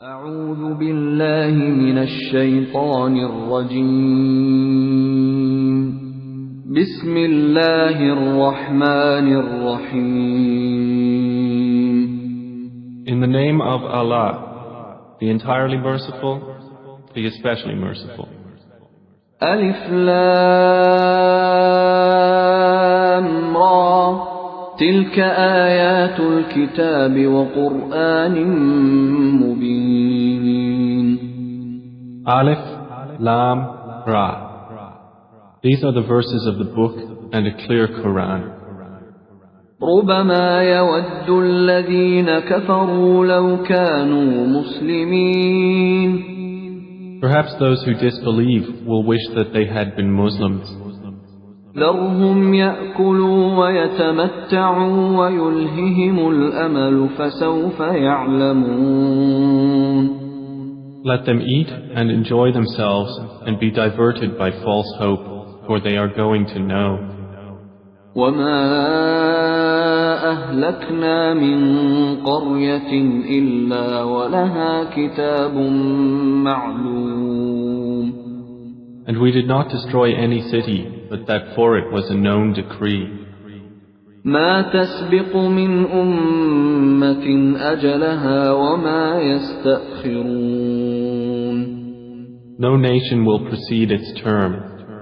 أعوذ بالله من الشيطان الرجيم بسم الله الرحمن الرحيم In the name of Allah, the entirely merciful, the especially merciful. ألف لام را تلك آيات الكتاب وقرآن مبين Alif, Lam, Ra. These are the verses of the book and a clear Quran. ربما يود الذين كفروا لو كانوا مسلمين Perhaps those who disbelieve will wish that they had been Muslims. ذرهم يأكلوا ويتمتعوا ويلههم الأمل فسوف يعلمون Let them eat and enjoy themselves and be diverted by false hope, for they are going to know. وما أهلكنا من قرية إلا ولها كتاب معلوم And we did not destroy any city, but that for it was a known decree. ما تسبق من أمة أجلها وما يستأخرون No nation will precede its term,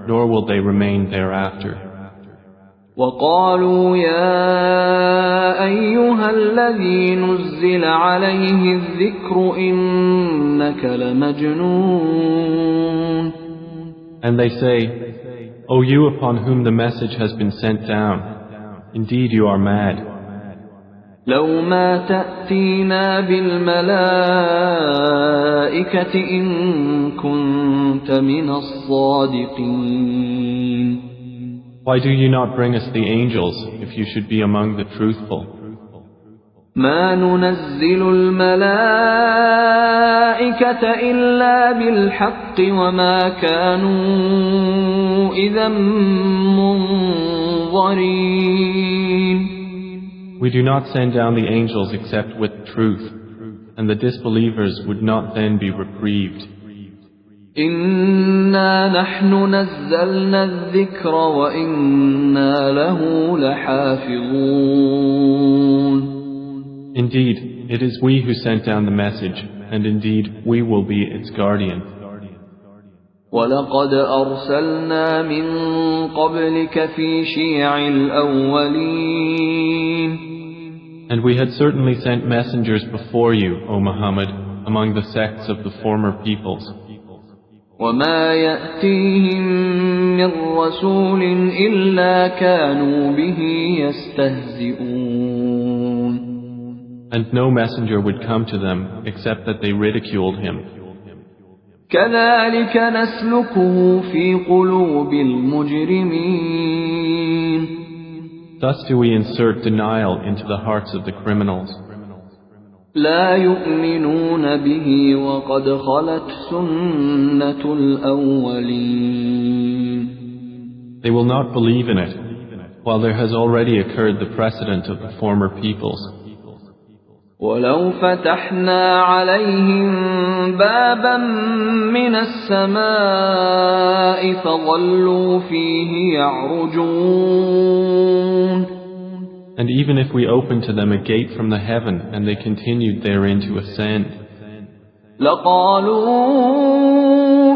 nor will they remain thereafter. وقالوا يا أيها الذي نزل عليه الذكر إنك لمجنون And they say, O you upon whom the message has been sent down, indeed you are mad. لو ما تأتينا بالملائكة إن كنت من الصادقين Why do you not bring us the angels if you should be among the truthful? ما ننزل الملائكة إلا بالحق وما كانوا إذا منظرين We do not send down the angels except with truth, and the disbelievers would not then be reprieved. إنا نحن نزلنا الذكر وإنا له لحافظون Indeed, it is we who sent down the message, and indeed we will be its guardian. ولقد أرسلنا من قبلك في شيع الأولين And we had certainly sent messengers before you, O Muhammad, among the sects of the former peoples. وما يأتيهم من رسول إلا كانوا به يستهزئون And no messenger would come to them except that they ridiculed him. كذلك نسلكه في قلوب المجرمين Thus do we insert denial into the hearts of the criminals. لا يؤمنون به وقد خلت سنة الأولين They will not believe in it, while there has already occurred the precedent of the former peoples. ولو فتحنا عليهم بابا من السماء فظلوا فيه يعرجون And even if we opened to them a gate from the heaven and they continued therein to ascend, لقالوا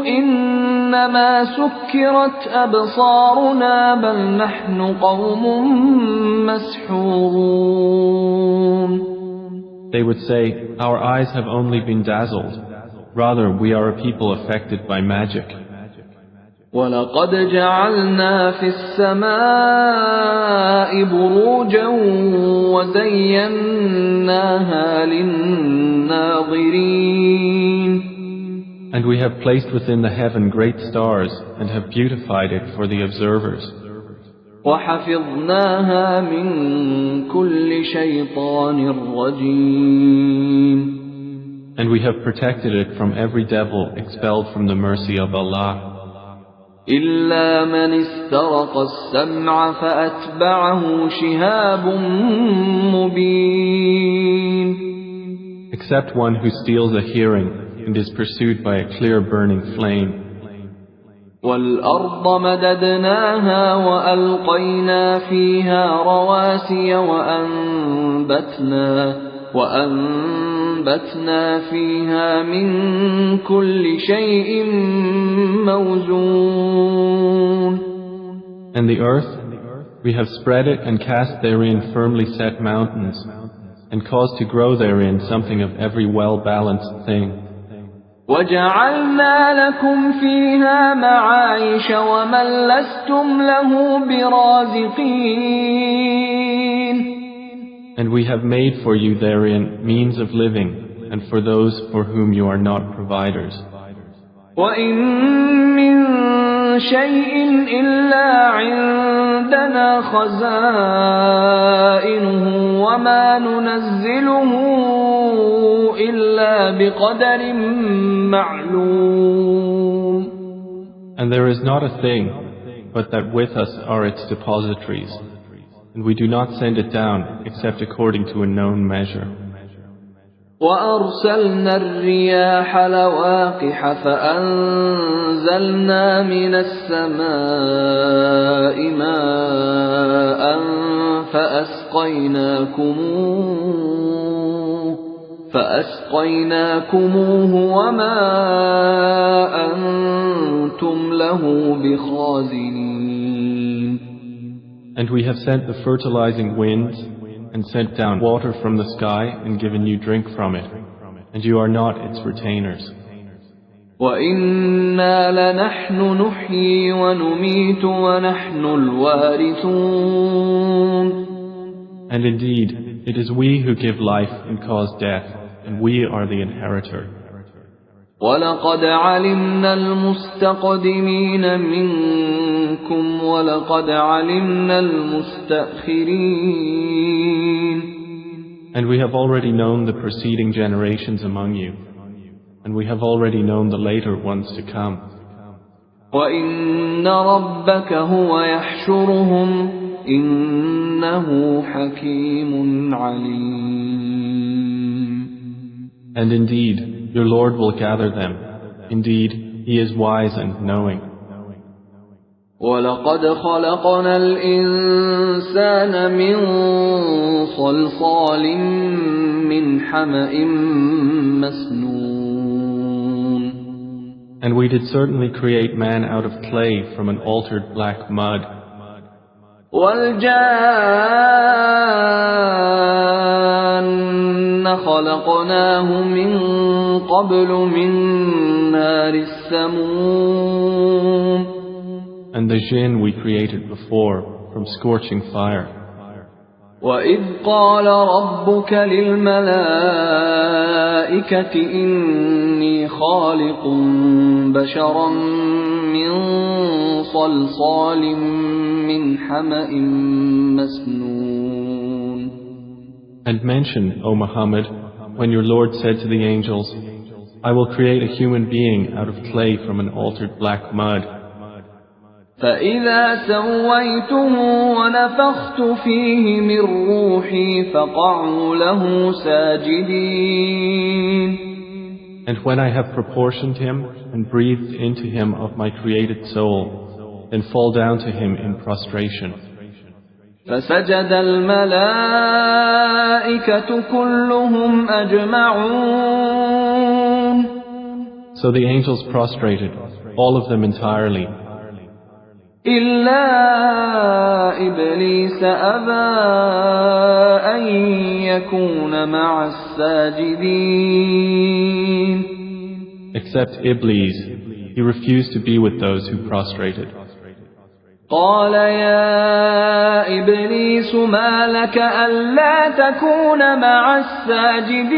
إنما سكرت أبصارنا بل نحن قوم مسحورون they would say, Our eyes have only been dazzled. Rather, we are a people affected by magic. ولقد جعلنا في السماء بروجا وزيناها للناظرين And we have placed within the heaven great stars and have beautified it for the observers. وحفظناها من كل شيطان رجيم And we have protected it from every devil expelled from the mercy of Allah. إلا من استرق السمع فأتبعه شهاب مبين except one who steals a hearing and is pursued by a clear burning flame. وَالْأَرْضَ مَدَدْنَاهَا وَأَلْقَيْنَا فِيهَا رَوَاسِيَ وَأَنبَتْنَا فِيهَا مِن كُلِّ شَيْءٍ مَّوْزُونٍ. And the earth, we have spread it and cast therein firmly set mountains, and caused to grow therein something of every well-balanced thing. وَجَعَلْنَا لَكُمْ فِيهَا مَعَايِشَ وَمَن لَّسْتُمْ لَهُ بِرَازِقِينَ. And we have made for you therein means of living, and for those for whom you are not providers. وَإِن مِّن شَيْءٍ إِلَّا عِندَنَا خَزَائِنُهُ وَمَا نُنَزِّلُهُ إِلَّا بِقَدَرٍ مَّعْلُومٍ. And there is not a thing, but that with us are its depositories, and we do not send it down except according to a known measure. وَأَرْسَلْنَا الرِّيَاحَ لَوَاقِحَ فَأَنزَلْنَا مِنَ السَّمَاءِ مَاءً فَأَسْقَيْنَاكُمُوهُ وَمَا أَنْتُمْ لَهُ بِخَازِنِينَ. And we have sent the fertilizing winds, and sent down water from the sky and given you drink from it, and you are not its retainers. وَإِنَّا لَنَحْنُ نُحْيِي وَنُمِيتُ وَنَحْنُ الْوَارِثُونَ. And indeed, it is we who give life and cause death, and we are the inheritor. وَلَقَدْ عَلِمْنَا الْمُسْتَقْدِمِينَ مِنكُمْ وَلَقَدْ عَلِمْنَا الْمُسْتَأْخِرِينَ. And we have already known the preceding generations among you, and we have already known the later ones to come. وَإِنَّ رَبَّكَ هُوَ يَحْشُرُهُمْ إِنَّهُ حَكِيمٌ عَلِيمٌ. And indeed, your Lord will gather them. Indeed, He is wise and knowing. وَلَقَدْ خَلَقْنَا الْإِنسَانَ مِنْ صَلْصَالٍ مِّنْ حَمَإٍ مَّسْنُونٍ. And we did certainly create man out of clay from an altered black mud. وَالْجَانَّ خَلَقْنَاهُ مِن قَبْلُ مِن نَّارِ السَّمُومِ. And the jinn we created before from scorching fire. وَإِذْ قَالَ رَبُّكَ لِلْمَلَائِكَةِ إِنِّي خَالِقٌ بَشَرًا مِّن صَلْصَالٍ مِّنْ حَمَإٍ مَّسْنُونٍ. And mention, O Muhammad, when your Lord said to the angels, I will create a human being out of clay from an altered black mud. فَإِذَا سَوَّيْتُهُ وَنَفَخْتُ فِيهِ مِن رُّوحِي فَقَعُوا لَهُ سَاجِدِينَ. And when I have proportioned him and breathed into him of my created soul, then fall down to him in prostration. فَسَجَدَ الْمَلَائِكَةُ كُلُّهُمْ أَجْمَعُونَ. So the angels prostrated, all of them entirely, إِلَّا إِبْلِيسَ أَبَىٰ أَن يَكُونَ مَعَ السَّاجِدِينَ. Except Iblis, he refused to be with those who prostrated. قَالَ يَا إِبْلِيسُ مَا لَكَ أَلَّا تَكُونَ مَعَ السَّاجِدِينَ.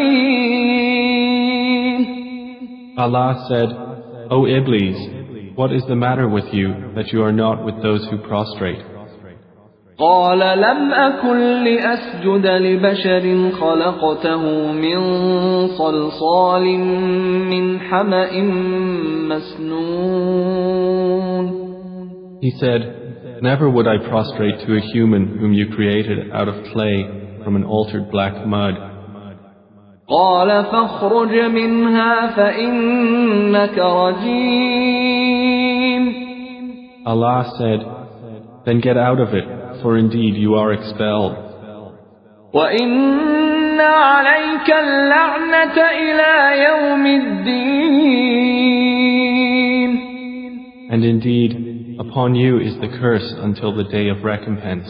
Allah said, O Iblis, what is the matter with you that you are not with those who prostrate? قَالَ لَمْ أَكُن لِأَسْجُدَ لِبَشَرٍ خَلَقْتَهُ مِنْ صَلْصَالٍ مِّنْ حَمَإٍ مَّسْنُونٍ. He said, never would I prostrate to a human whom you created out of clay from an altered black mud. قال فاخرج منها فإنك رجيم. Allah said, "Then get out of it, for indeed you are expelled. وإن عليك اللعنة إلى يوم الدين. And indeed, upon you is the curse until the day of recompense."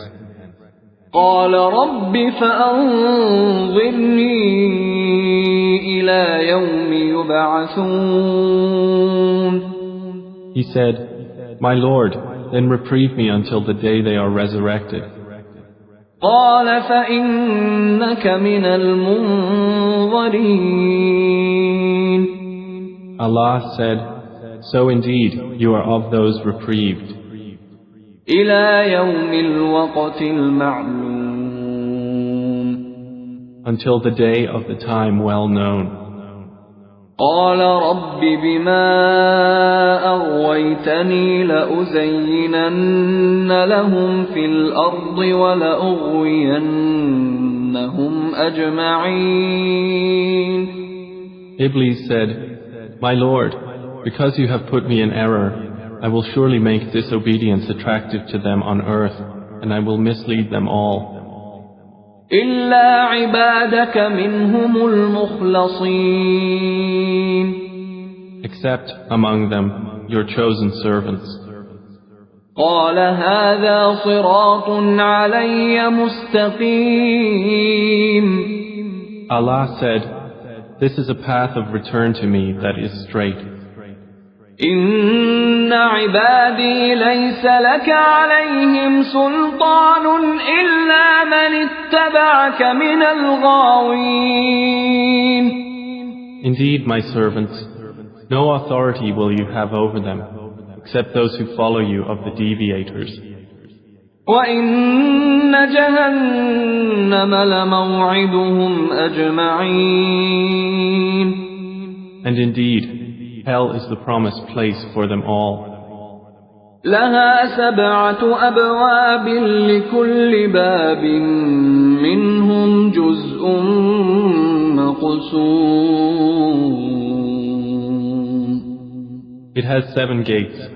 قال رب فأنظرني إلى يوم يبعثون. He said, "My Lord, then reprieve me until the day they are resurrected." قال فإنك من المنظرين. Allah said, "So indeed you are of those reprieved, إلى يوم الوقت المعلوم. until the day of the time well known." قال رب بما أغويتني لأزينن لهم في الأرض ولأغوينهم أجمعين. Iblis said, "My Lord, because you have put me in error, I will surely make disobedience attractive to them on earth, and I will mislead them all. إلا عبادك منهم المخلصين. Except among them your chosen servants." قال هذا صراط علي مستقيم. Allah said, "This is a path of return to me that is straight. إن عبادي ليس لك عليهم سلطان إلا من اتبعك من الغاوين. Indeed, my servants, no authority will you have over them, except those who follow you of the deviators. وإن جهنم لموعدهم أجمعين. And indeed, hell is the promised place for them all. لها 7 أبواب لكل باب منهم جزء مقسوم. It has 7 gates.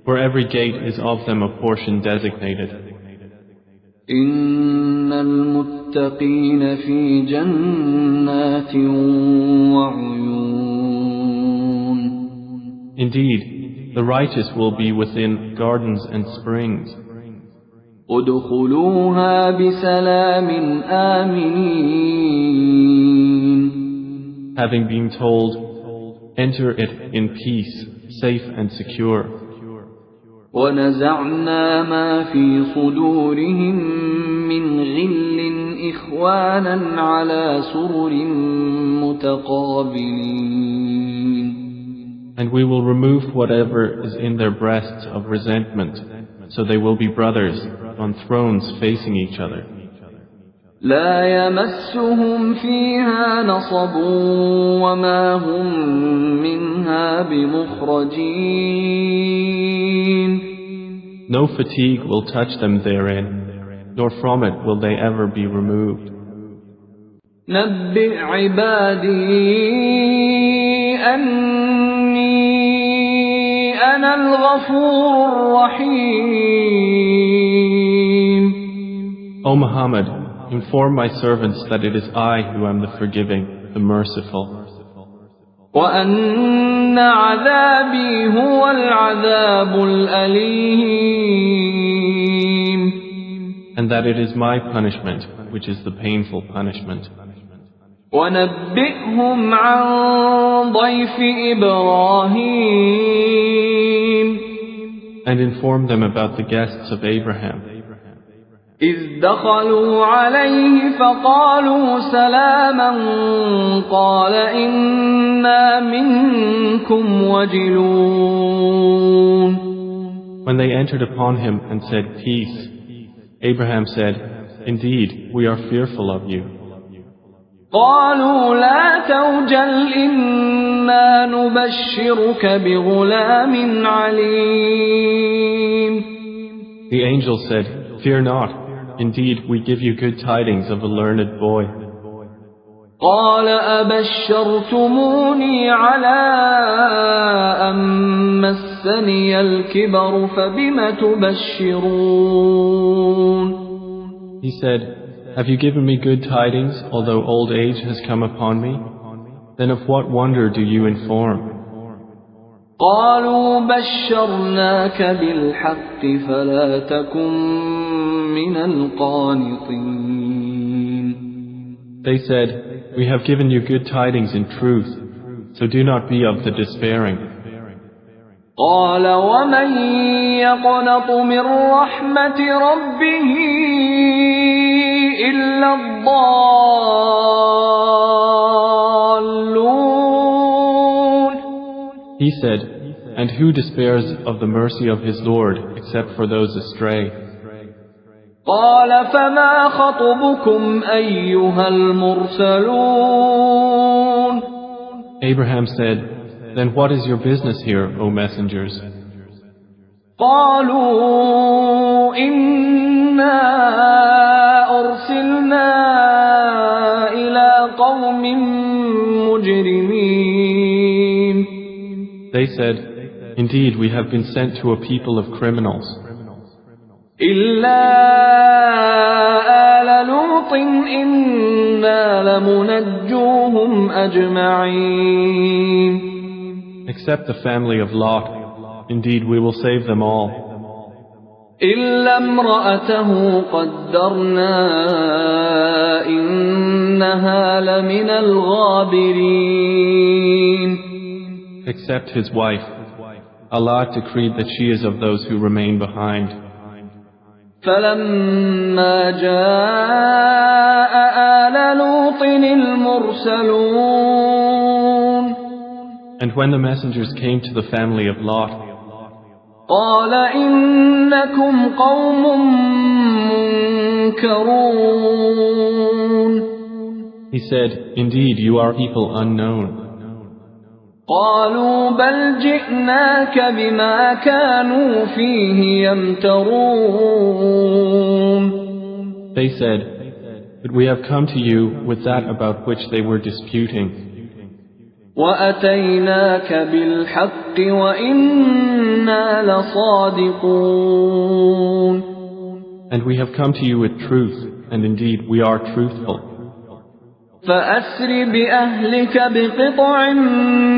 For every gate is of them a portion designated. إن المتقين في جنات وعيون. Indeed, the righteous will be within gardens and springs. ادخلوها بسلام آمنين. Having been told, enter it in peace, safe and secure. ونزعنا ما في صدورهم من غل إخوانا على سرر متقابلين. And we will remove whatever is in their breasts of resentment, so they will be brothers on thrones facing each other. لا يمسهم فيها نصب وما هم منها بمخرجين. No fatigue will touch them therein, nor from it will they ever be removed. نبئ عبادي أني أنا الغفور الرحيم. O Muhammad, inform my servants that it is I who am the forgiving, the merciful. وأن عذابي هو العذاب الأليم. And that it is my punishment, which is the painful punishment. ونبئهم عن ضيف إبراهيم. And inform them about the guests of Abraham. إذ دخلوا عليه فقالوا سلاما قال إنا منكم وجلون. When they entered upon him and said peace, Abraham said, "Indeed, we are fearful of you." قالوا لا توجل إنا نبشرك بغلام عليم. The angel said, "Fear not. Indeed, we give you good tidings of a learned boy." قال أبشرتموني على أن مسني الكبر فبم تبشرون. He said, "Have you given me good tidings, although old age has come upon me? Then of what wonder do you inform?" قالوا بشرناك بالحق فلا تكن من القانطين. They said, "We have given you good tidings in truth, so do not be of the despairing." قال ومن يقنط من رحمة ربه إلا الضالون. He said, "And who despairs of the mercy of his Lord except for those astray?" قال فما خطبكم أيها المرسلون. Abraham said, "Then what is your business here, O messengers?" قالوا إنا أرسلنا إلى قوم مجرمين. They said, "Indeed, we have been sent to a people of criminals. إلا آل لوط إنا لمنجوهم أجمعين. Except the family of Lot. Indeed, we will save them all. إلا امرأته قدرنا إنها لمن الغابرين. Except his wife. Allah decreed that she is of those who remain behind. فلما جاء آل لوط المرسلون. And when the messengers came to the family of Lot, قال إنكم قوم منكرون. he said, "Indeed, you are people unknown." قالوا بل جئناك بما كانوا فيه يمترون. They said, "But we have come to you with that about which they were disputing. وأتيناك بالحق وإنا لصادقون. And we have come to you with truth, and indeed we are truthful. فأسر بأهلك بقطع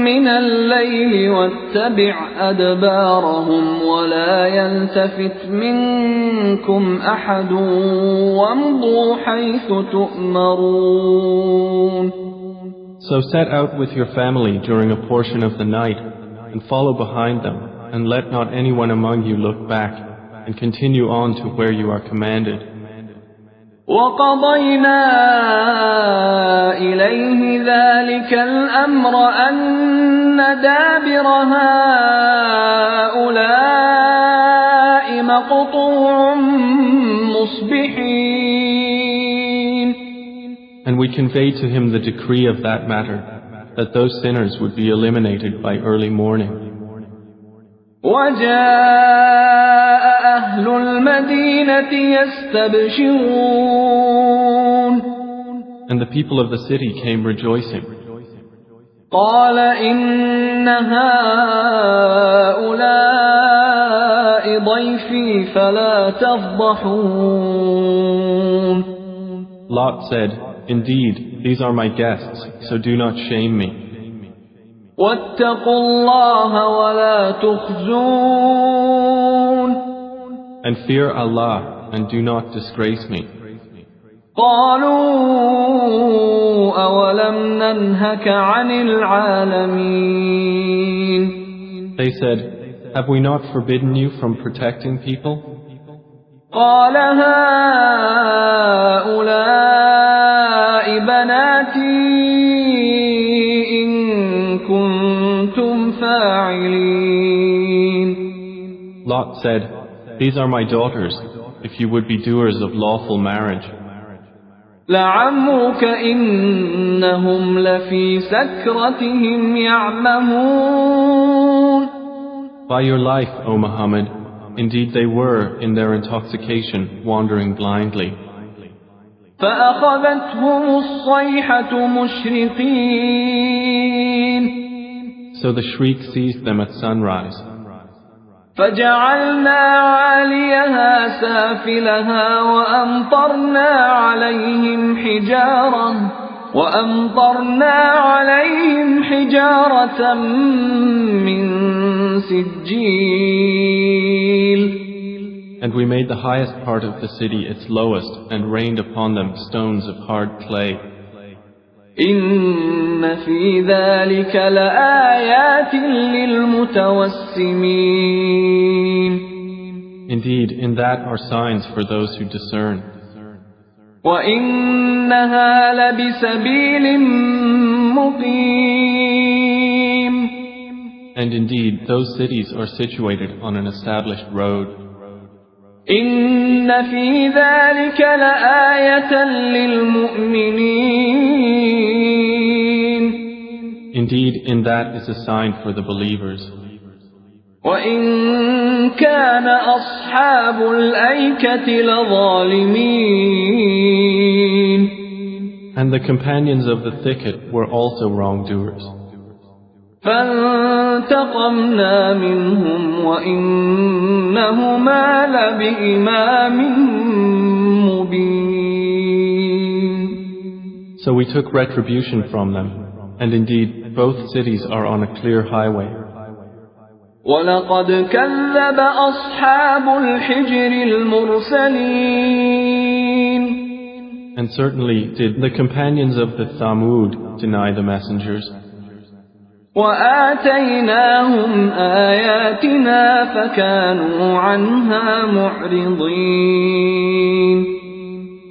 من الليل واتبع أدبارهم ولا يلتفت منكم أحد وامضوا حيث تؤمرون. So set out with your family during a portion of the night, and follow behind them, and let not anyone among you look back, and continue on to where you are commanded. وقضينا إليه ذلك الأمر أن دابر هؤلاء مقطوع مصبحين. And we conveyed to him the decree of that matter, that those sinners would be eliminated by early morning. وجاء أهل المدينة يستبشرون. And the people of the city came rejoicing. قال إن هؤلاء ضيفي فلا تفضحون. Lot said, "Indeed, these are my guests, so do not shame me. واتقوا الله ولا تخزون. And fear Allah, and do not disgrace me." قالوا أولم ننهك عن العالمين. They said, "Have we not forbidden you from protecting people?" قال هؤلاء بناتي إن كنتم فاعلين. Lot said, "These are my daughters, if you would be doers of lawful marriage." لعمرك إنهم لفي سكرتهم يعمهون. By your life, O Muhammad, indeed they were in their intoxication wandering blindly. فأخذتهم الصيحة مشرقين So the shriek seized them at sunrise. فجعلنا عاليها سافلها وأمطرنا عليهم حجارة من سجيل. And we made the highest part of the city its lowest and rained upon them stones of hard clay. إن في ذلك لآيات للمتوسمين. Indeed, in that are signs for those who discern. وإنها لبسبيل مقيم. And indeed, those cities are situated on an established road. إن في ذلك لآية للمؤمنين. Indeed, in that is a sign for the believers. وإن كان أصحاب الأيكة لظالمين. And the companions of the thicket were also wrongdoers. فانتقمنا منهم وإنهما لبإمام مبين. So we took retribution from them, and indeed both cities are on a clear highway. ولقد كذب أصحاب الحجر المرسلين. And certainly did the companions of the Thamud deny the messengers. وآتيناهم آياتنا فكانوا عنها معرضين.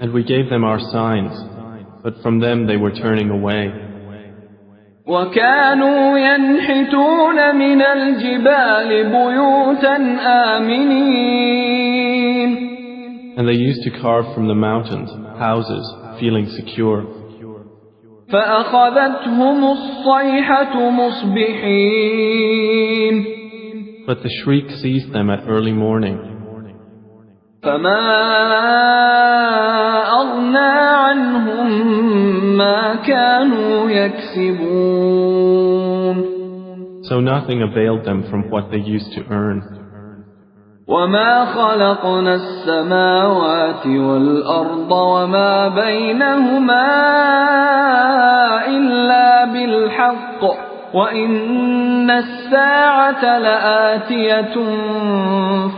And we gave them our signs, but from them they were turning away. وكانوا ينحتون من الجبال بيوتا آمنين. And they used to carve from the mountains houses, feeling secure. فأخذتهم الصيحة مصبحين. But the shriek seized them at early morning. فما أغنى عنهم ما كانوا يكسبون. So nothing availed them from what they used to earn. وما خلقنا السماوات والأرض وما بينهما إلا بالحق وإن الساعة لآتية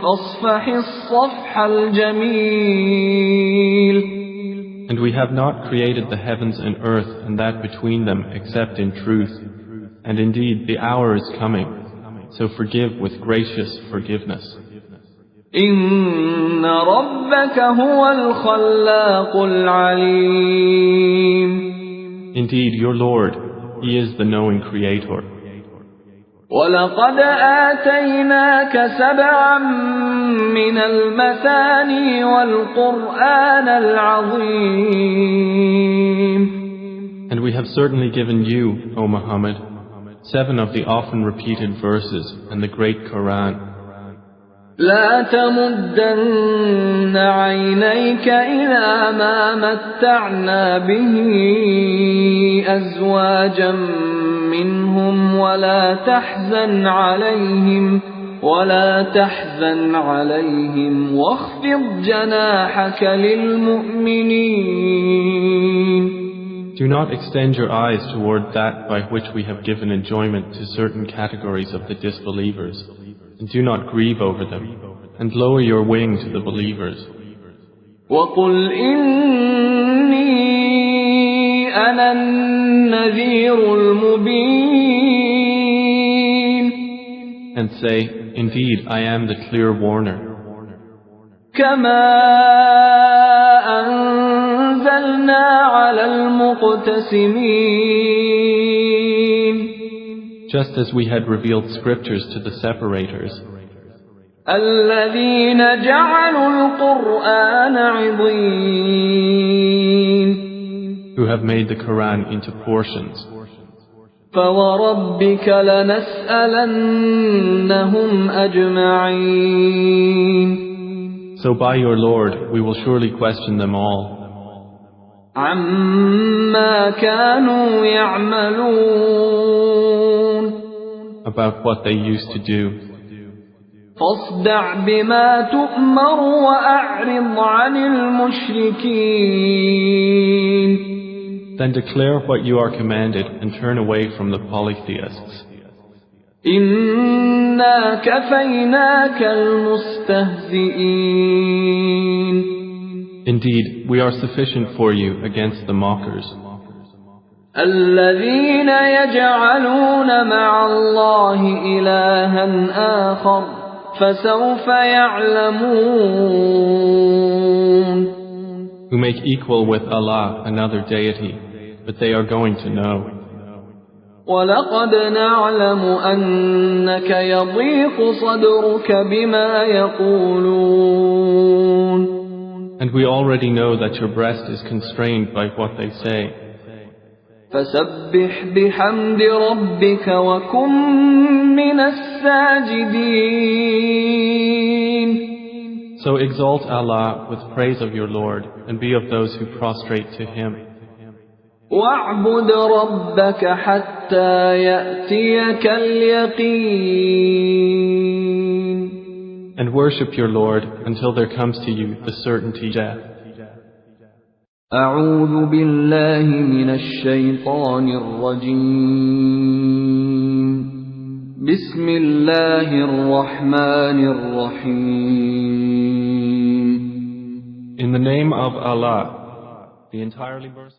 فاصفح الصفح الجميل. And we have not created the heavens and earth and that between them except in truth. And indeed the hour is coming, so forgive with gracious forgiveness. إن ربك هو الخلاق العليم. Indeed, your Lord, He is the knowing Creator. ولقد آتيناك سبعا من المثاني والقرآن العظيم. And we have certainly given you, O Muhammad, 7 of the often repeated verses and the great Quran. لا تمدن عينيك إلى ما متعنا به أزواجا منهم ولا تحزن عليهم واخفض جناحك للمؤمنين. Do not extend your eyes toward that by which we have given enjoyment to certain categories of the disbelievers. And do not grieve over them, and lower your wing to the believers. وَقُلْ إِنِّي أَنَا النَّذِيرُ الْمُبِينُ. And say, indeed, I am the clear warner. كَمَا أَنزَلْنَا عَلَى الْمُقْتَسِمِينَ. Just as we had revealed scriptures to the separators. الَّذِينَ جَعَلُوا الْقُرْآنَ عِضِينَ. Who have made the Quran into portions. فَوَرَبِّكَ لَنَسْأَلَنَّهُمْ أَجْمَعِينَ. So by your Lord, we will surely question them all. عما كانوا يعملون about what they used to do. فاصدع بما تؤمر وأعرض عن المشركين Then declare what you are commanded and turn away from the polytheists. إنا كفيناك المستهزئين Indeed, we are sufficient for you against the mockers, الذين يجعلون مع الله إلها آخر فسوف يعلمون who make equal with Allah another deity, but they are going to know. ولقد نعلم أنك يضيق صدرك بما يقولون And we already know that your breast is constrained by what they say. فسبح بحمد ربك وكن من الساجدين So exalt Allah with praise of your Lord and be of those who prostrate to Him. واعبد ربك حتى يأتيك اليقين And worship your Lord until there comes to you the certainty of death. أعوذ بالله من الشيطان الرجيم بسم الله الرحمن الرحيم In the name of Allah, the entirely merciful.